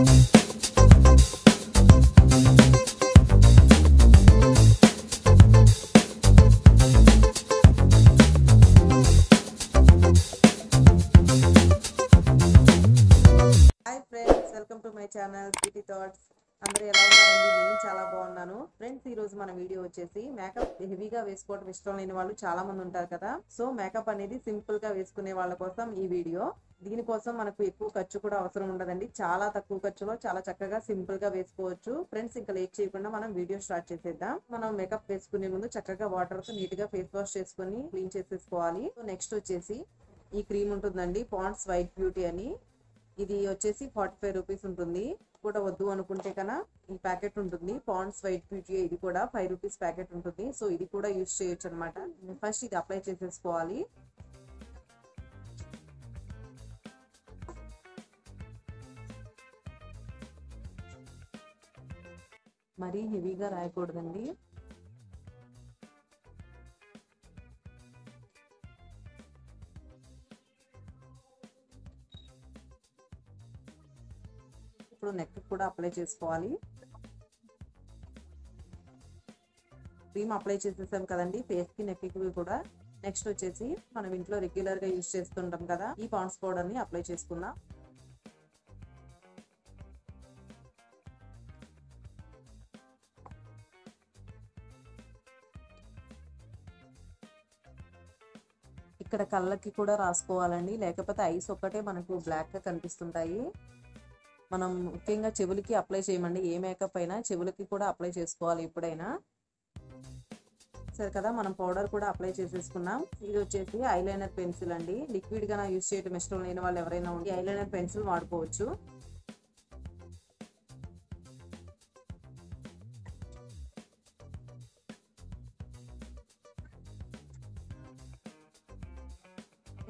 Welcome to my channel sweety thoughts. అందరూ ఎలా ఉన్నారండి? నేను చాలా బాగున్నాను ఫ్రెండ్స్. ఈ రోజు మన వీడియో వచ్చేసి మేకప్ హెవీగా వేసుకోవడం ఇష్టం లేని వాళ్ళు చాలా మంది ఉంటారు కదా. సో మేకప్ అనేది సింపుల్ గా వేసుకునే వాళ్ళ కోసం ఈ వీడియో. దీనికోసం మనకు ఎక్కువ ఖర్చు కూడా అవసరం ఉండదండి. చాలా తక్కువ ఖర్చులో చాలా చక్కగా సింపుల్ గా వేసుకోవచ్చు ఫ్రెండ్స్. ఇంకా లేట్ చేయకుండా మనం వీడియో స్టార్ట్ చేసేద్దాం. మనం మేకప్ వేసుకునే ముందు చక్కగా వాటర్ తో నీట్ గా ఫేస్ వాష్ చేసుకుని క్లీన్ చేసేసుకోవాలి. సో నెక్స్ట్ వచ్చేసి ఈ క్రీమ్ ఉంటుందండి, పాండ్స్ వైట్ బ్యూటీ అని. ఇది వచ్చేసి 45 రూపీస్ ఉంటుంది. కూడా వద్దు అనుకుంటే కన్నా ఈ ప్యాకెట్ ఉంటుంది, పాండ్స్ వైట్ బ్యూటీ. ఇది కూడా 5 రూపీస్ ప్యాకెట్ ఉంటుంది. సో ఇది కూడా యూజ్ చేయొచ్చు అనమాట. ఫస్ట్ ఇది అప్లై చేసేసుకోవాలి. మరీ హెవీగా రాయకూడదండి. ఇప్పుడు నెక్ కూడా అప్లై చేసుకోవాలి. క్రీమ్ అప్లై చేసేసాం కదండి ఫేస్ కి, నెక్ కి కూడా. నెక్స్ట్ వచ్చేసి మనం ఇంట్లో రెగ్యులర్ గా యూజ్ చేస్తుంటాం కదా, ఈ పాండ్స్ పౌడర్ ని అప్లై చేసుకుందాం. ఇక్కడ కళ్ళకి కూడా రాసుకోవాలండి, లేకపోతే ఐస్ ఒక్కటే మనకు బ్లాక్ గా కనిపిస్తుంటాయి. మనం ముఖ్యంగా చెవులకి అప్లై చేయమండి. ఏ మేకప్ అయినా చెవులకి కూడా అప్లై చేసుకోవాలి ఎప్పుడైనా. సరే కదా, మనం పౌడర్ కూడా అప్లై చేసేసుకున్నాం. ఇది వచ్చేసి ఐలైనర్ పెన్సిల్ అండి. లిక్విడ్ గా యూజ్ చేయడం ఇష్టం లేని వాళ్ళు ఎవరైనా ఉంటే ఐలైనర్ పెన్సిల్ వాడుకోవచ్చు.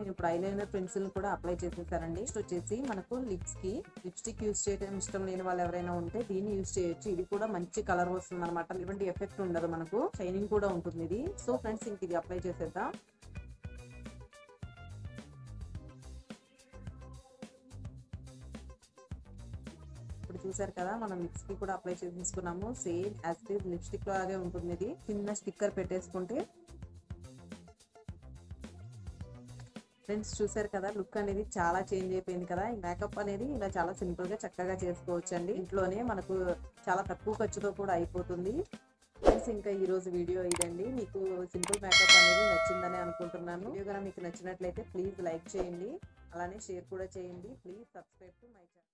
నేను ఇప్పుడు ఐలైనర్ పెన్సిల్ కూడా అప్లై చేసేసానండి. నెక్స్ట్ వచ్చేసి మనకు లిప్స్ కి లిప్స్టిక్ యూజ్ చేయడం ఇష్టం లేని వాళ్ళు ఎవరైనా ఉంటే దీన్ని యూజ్ చేయొచ్చు. ఇది కూడా మంచి కలర్ వస్తుంది అనమాట. ఎటువంటి ఎఫెక్ట్ ఉండదు, మనకు షైనింగ్ కూడా ఉంటుంది ఇది. సో ఫ్రెండ్స్ ఇంక ఇది అప్లై చేసేద్దాం. ఇప్పుడు చూసారు కదా, మనం లిప్స్ కి కూడా అప్లై చేసేసుకున్నాము. Same as it is lipstick లాగే ఉంటుంది ఇది. చిన్న స్టిక్కర్ పెట్టేసుకుంటే ఫ్రెండ్స్ చూసారు కదా, లుక్ అనేది చాలా చేంజ్ అయిపోయింది కదా. ఈ మేకప్ అనేది ఇలా చాలా సింపుల్ గా చక్కగా చేసుకోవచ్చు అండి. ఇంట్లోనే మనకు చాలా తక్కువ ఖర్చుతో కూడా అయిపోతుంది ఫ్రెండ్స్. ఇంకా ఈ రోజు వీడియో ఇదండి. మీకు సింపుల్ మేకప్ అనేది నచ్చిందని అనుకుంటున్నాను. వీడియో కనుక మీకు నచ్చినట్లయితే ప్లీజ్ లైక్ చేయండి, అలానే షేర్ కూడా చేయండి. Please subscribe to my channel.